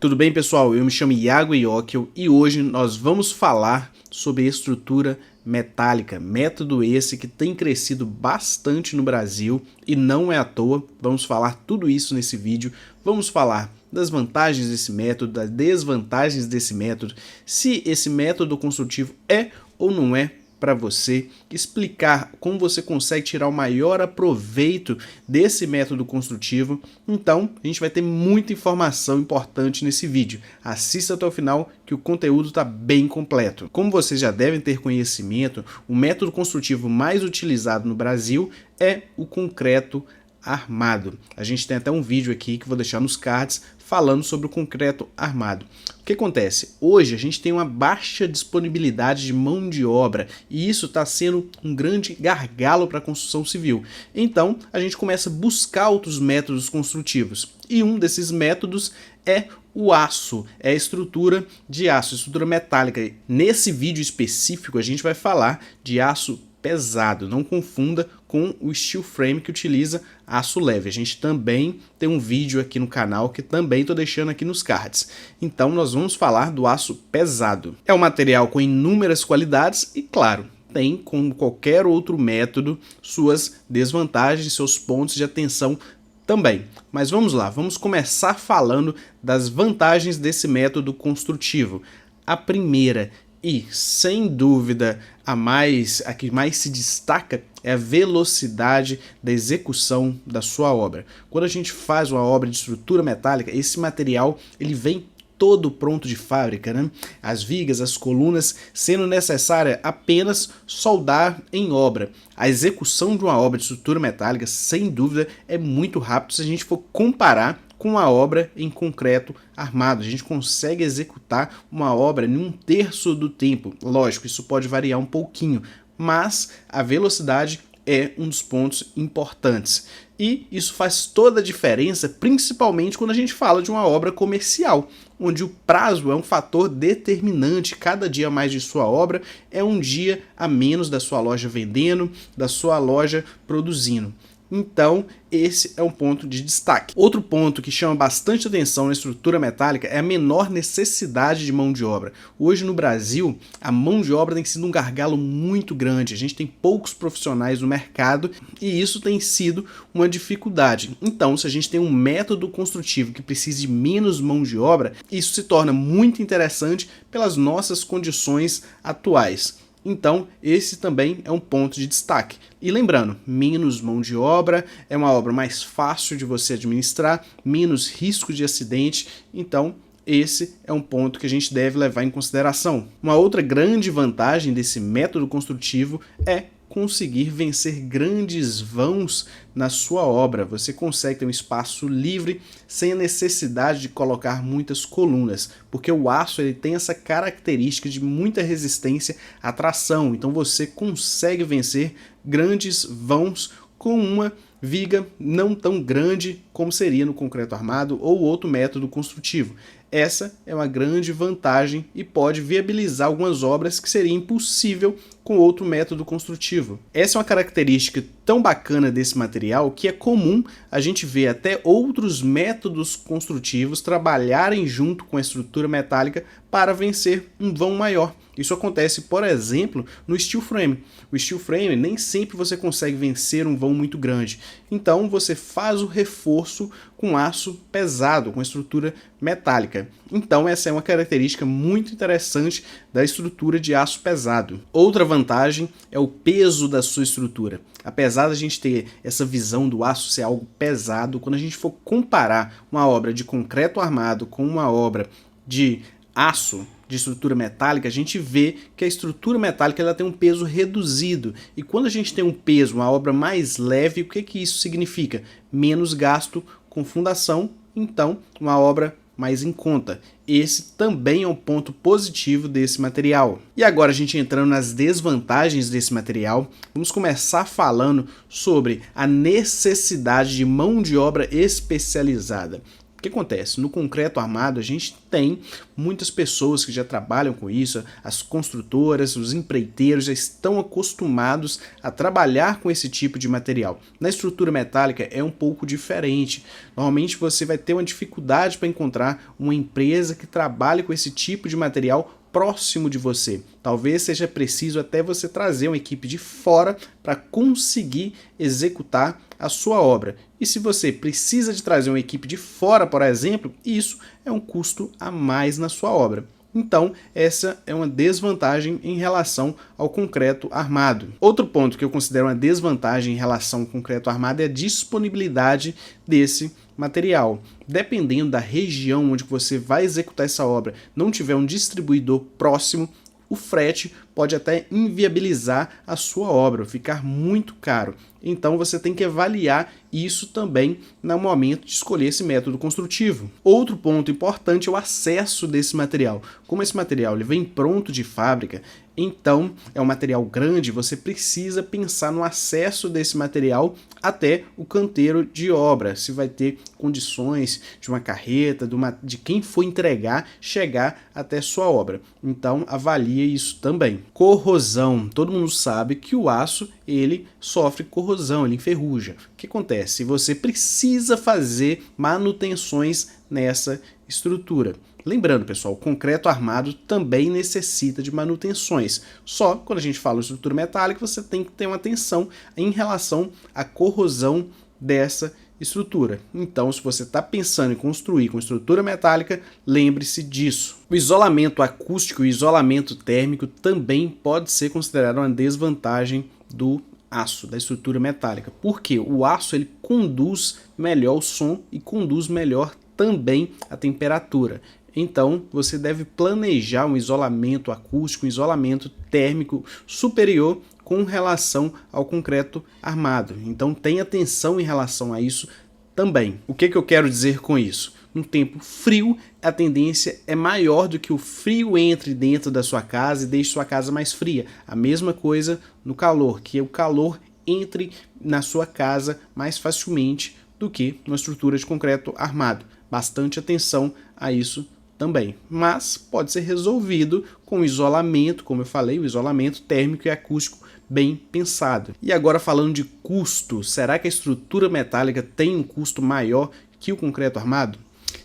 Tudo bem, pessoal? Eu me chamo Iago Iocchio e hoje nós vamos falar sobre estrutura metálica, método esse que tem crescido bastante no Brasil e não é à toa. Vamos falar tudo isso nesse vídeo, vamos falar das vantagens desse método, das desvantagens desse método, se esse método construtivo é ou não é para você, explicar como você consegue tirar o maior aproveito desse método construtivo. Então, a gente vai ter muita informação importante nesse vídeo. Assista até o final que o conteúdo está bem completo. Como vocês já devem ter conhecimento, o método construtivo mais utilizado no Brasil é o concreto armado. A gente tem até um vídeo aqui que vou deixar nos cards falando sobre o concreto armado. O que acontece? Hoje a gente tem uma baixa disponibilidade de mão de obra e isso está sendo um grande gargalo para a construção civil. Então a gente começa a buscar outros métodos construtivos e um desses métodos é o aço, é a estrutura de aço, estrutura metálica. Nesse vídeo específico a gente vai falar de aço pesado, não confunda com o steel frame que utiliza aço leve. A gente também tem um vídeo aqui no canal que também estou deixando aqui nos cards. Então nós vamos falar do aço pesado. É um material com inúmeras qualidades e, claro, tem, como qualquer outro método, suas desvantagens, seus pontos de atenção também. Mas vamos lá, vamos começar falando das vantagens desse método construtivo. A primeira e, sem dúvida, a que mais se destaca é a velocidade da execução da sua obra. Quando a gente faz uma obra de estrutura metálica, esse material ele vem todo pronto de fábrica, né? As vigas, as colunas, sendo necessária apenas soldar em obra. A execução de uma obra de estrutura metálica, sem dúvida, é muito rápido se a gente for comparar com a obra em concreto armado. A gente consegue executar uma obra em 1/3 do tempo. Lógico, isso pode variar um pouquinho, mas a velocidade é um dos pontos importantes. E isso faz toda a diferença, principalmente quando a gente fala de uma obra comercial, onde o prazo é um fator determinante. Cada dia a mais de sua obra é um dia a menos da sua loja vendendo, da sua loja produzindo. Então, esse é um ponto de destaque. Outro ponto que chama bastante atenção na estrutura metálica é a menor necessidade de mão de obra. Hoje no Brasil, a mão de obra tem sido um gargalo muito grande. A gente tem poucos profissionais no mercado e isso tem sido uma dificuldade. Então, se a gente tem um método construtivo que precisa de menos mão de obra, isso se torna muito interessante pelas nossas condições atuais. Então, esse também é um ponto de destaque. E lembrando, menos mão de obra, é uma obra mais fácil de você administrar, menos risco de acidente, então esse é um ponto que a gente deve levar em consideração. Uma outra grande vantagem desse método construtivo é conseguir vencer grandes vãos na sua obra. Você consegue ter um espaço livre sem a necessidade de colocar muitas colunas, porque o aço ele tem essa característica de muita resistência à tração, então você consegue vencer grandes vãos com uma viga não tão grande como seria no concreto armado ou outro método construtivo. Essa é uma grande vantagem e pode viabilizar algumas obras que seria impossível com outro método construtivo. Essa é uma característica tão bacana desse material que é comum a gente ver até outros métodos construtivos trabalharem junto com a estrutura metálica para vencer um vão maior. Isso acontece, por exemplo, no steel frame. O steel frame nem sempre você consegue vencer um vão muito grande. Então você faz o reforço com aço pesado, com estrutura metálica. Então essa é uma característica muito interessante da estrutura de aço pesado. Outra vantagem é o peso da sua estrutura. Apesar da gente ter essa visão do aço ser algo pesado, quando a gente for comparar uma obra de concreto armado com uma obra de aço, de estrutura metálica, a gente vê que a estrutura metálica ela tem um peso reduzido. E quando a gente tem um peso, uma obra mais leve, o que isso significa? Menos gasto com fundação, então uma obra mais em conta. Esse também é um ponto positivo desse material. E agora a gente entrando nas desvantagens desse material, vamos começar falando sobre a necessidade de mão de obra especializada. O que acontece? No concreto armado a gente tem muitas pessoas que já trabalham com isso, as construtoras, os empreiteiros já estão acostumados a trabalhar com esse tipo de material. Na estrutura metálica é um pouco diferente. Normalmente você vai ter uma dificuldade para encontrar uma empresa que trabalhe com esse tipo de material próximo de você. Talvez seja preciso até você trazer uma equipe de fora para conseguir executar a sua obra. E se você precisa de trazer uma equipe de fora, por exemplo, isso é um custo a mais na sua obra. Então, essa é uma desvantagem em relação ao concreto armado. Outro ponto que eu considero uma desvantagem em relação ao concreto armado é a disponibilidade desse material. Dependendo da região onde você vai executar essa obra, não tiver um distribuidor próximo, o frete pode até inviabilizar a sua obra, ficar muito caro. Então você tem que avaliar isso também no momento de escolher esse método construtivo. Outro ponto importante é o acesso desse material. Como esse material ele vem pronto de fábrica, então é um material grande, você precisa pensar no acesso desse material até o canteiro de obra, se vai ter condições de uma carreta, de quem for entregar, chegar até sua obra. Então avalie isso também. Corrosão. Todo mundo sabe que o aço ele sofre corrosão, ele enferruja. O que acontece? Você precisa fazer manutenções nessa estrutura. Lembrando, pessoal, o concreto armado também necessita de manutenções. Só quando a gente fala em estrutura metálica, você tem que ter uma atenção em relação à corrosão dessa estrutura. Então, se você está pensando em construir com estrutura metálica, lembre-se disso. O isolamento acústico e o isolamento térmico também pode ser considerado uma desvantagem do aço, da estrutura metálica. Porque o aço ele conduz melhor o som e conduz melhor também a temperatura. Então, você deve planejar um isolamento acústico, um isolamento térmico superior com relação ao concreto armado. Então, tenha atenção em relação a isso também. O que eu quero dizer com isso? No tempo frio, a tendência é maior do que o frio entre dentro da sua casa e deixe sua casa mais fria. A mesma coisa no calor, que o calor entre na sua casa mais facilmente do que numa estrutura de concreto armado. Bastante atenção a isso também, mas pode ser resolvido com isolamento, como eu falei, o isolamento térmico e acústico bem pensado. E agora falando de custo, será que a estrutura metálica tem um custo maior que o concreto armado?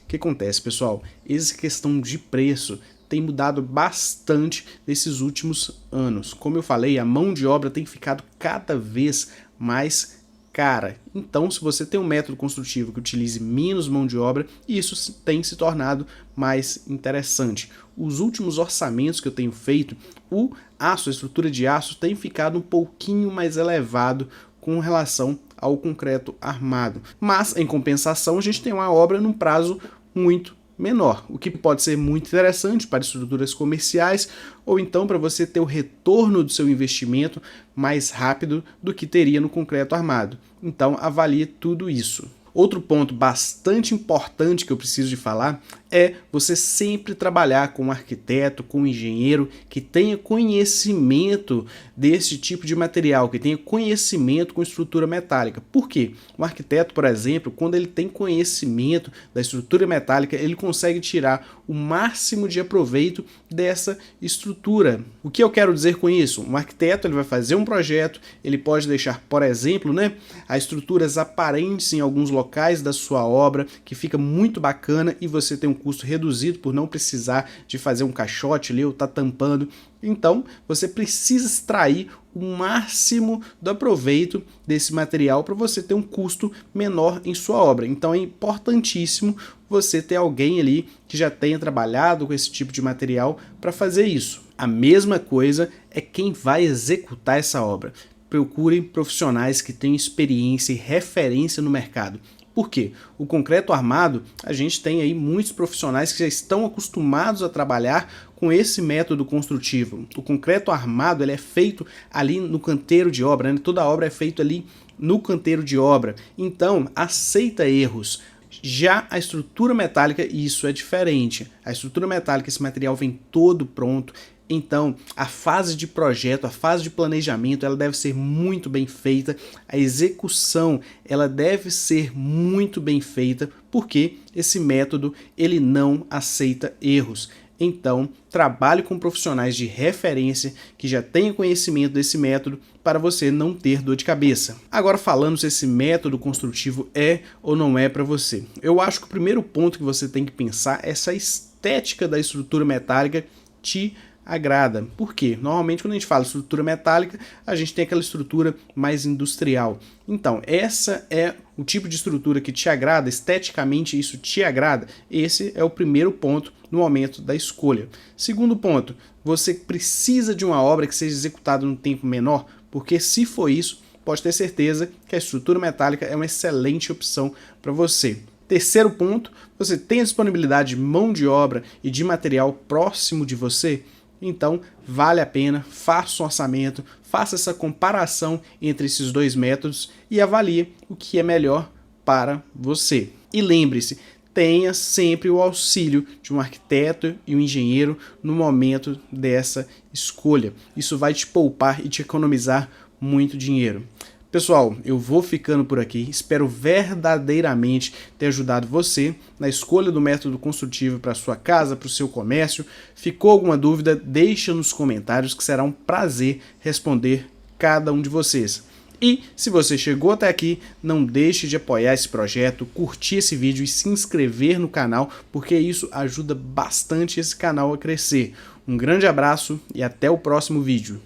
O que acontece, pessoal? Essa questão de preço tem mudado bastante nesses últimos anos. Como eu falei, a mão de obra tem ficado cada vez mais cara. Então, se você tem um método construtivo que utilize menos mão de obra, isso tem se tornado mais interessante. Os últimos orçamentos que eu tenho feito, o aço, a estrutura de aço, tem ficado um pouquinho mais elevado com relação ao concreto armado. Mas, em compensação, a gente tem uma obra num prazo muito menor, o que pode ser muito interessante para estruturas comerciais ou então para você ter o retorno do seu investimento mais rápido do que teria no concreto armado. Então avalie tudo isso. Outro ponto bastante importante que eu preciso de falar é você sempre trabalhar com um arquiteto, com um engenheiro que tenha conhecimento desse tipo de material, que tenha conhecimento com estrutura metálica. Por quê? Um arquiteto, por exemplo, quando ele tem conhecimento da estrutura metálica, ele consegue tirar o máximo de aproveito dessa estrutura. O que eu quero dizer com isso? Um arquiteto ele vai fazer um projeto, ele pode deixar, por exemplo, as estruturas aparentes em alguns locais da sua obra, que fica muito bacana e você tem um custo reduzido por não precisar de fazer um caixote ali ou tá tampando. Então, você precisa extrair o máximo do aproveito desse material para você ter um custo menor em sua obra. Então, é importantíssimo você ter alguém ali que já tenha trabalhado com esse tipo de material para fazer isso. A mesma coisa é quem vai executar essa obra. Procure profissionais que tenham experiência e referência no mercado. Por quê? O concreto armado, a gente tem aí muitos profissionais que já estão acostumados a trabalhar com esse método construtivo. O concreto armado ele é feito ali no canteiro de obra, toda a obra é feita ali no canteiro de obra. Então, aceita erros. Já a estrutura metálica, isso é diferente. A estrutura metálica, esse material vem todo pronto. Então, a fase de projeto, a fase de planejamento, ela deve ser muito bem feita. A execução, ela deve ser muito bem feita, porque esse método, ele não aceita erros. Então, trabalhe com profissionais de referência que já tenham conhecimento desse método para você não ter dor de cabeça. Agora, falando se esse método construtivo é ou não é para você. Eu acho que o primeiro ponto que você tem que pensar é se a estética da estrutura metálica te agrada. Por quê? Normalmente quando a gente fala estrutura metálica, a gente tem aquela estrutura mais industrial. Então, essa é o tipo de estrutura que te agrada, esteticamente isso te agrada? Esse é o primeiro ponto no momento da escolha. Segundo ponto, você precisa de uma obra que seja executada num tempo menor, porque se for isso, pode ter certeza que a estrutura metálica é uma excelente opção para você. Terceiro ponto, você tem a disponibilidade de mão de obra e de material próximo de você? Então, vale a pena, faça um orçamento, faça essa comparação entre esses dois métodos e avalie o que é melhor para você. E lembre-se, tenha sempre o auxílio de um arquiteto e um engenheiro no momento dessa escolha. Isso vai te poupar e te economizar muito dinheiro. Pessoal, eu vou ficando por aqui, espero verdadeiramente ter ajudado você na escolha do método construtivo para sua casa, para o seu comércio. Ficou alguma dúvida? Deixa nos comentários que será um prazer responder cada um de vocês. E se você chegou até aqui, não deixe de apoiar esse projeto, curtir esse vídeo e se inscrever no canal, porque isso ajuda bastante esse canal a crescer. Um grande abraço e até o próximo vídeo.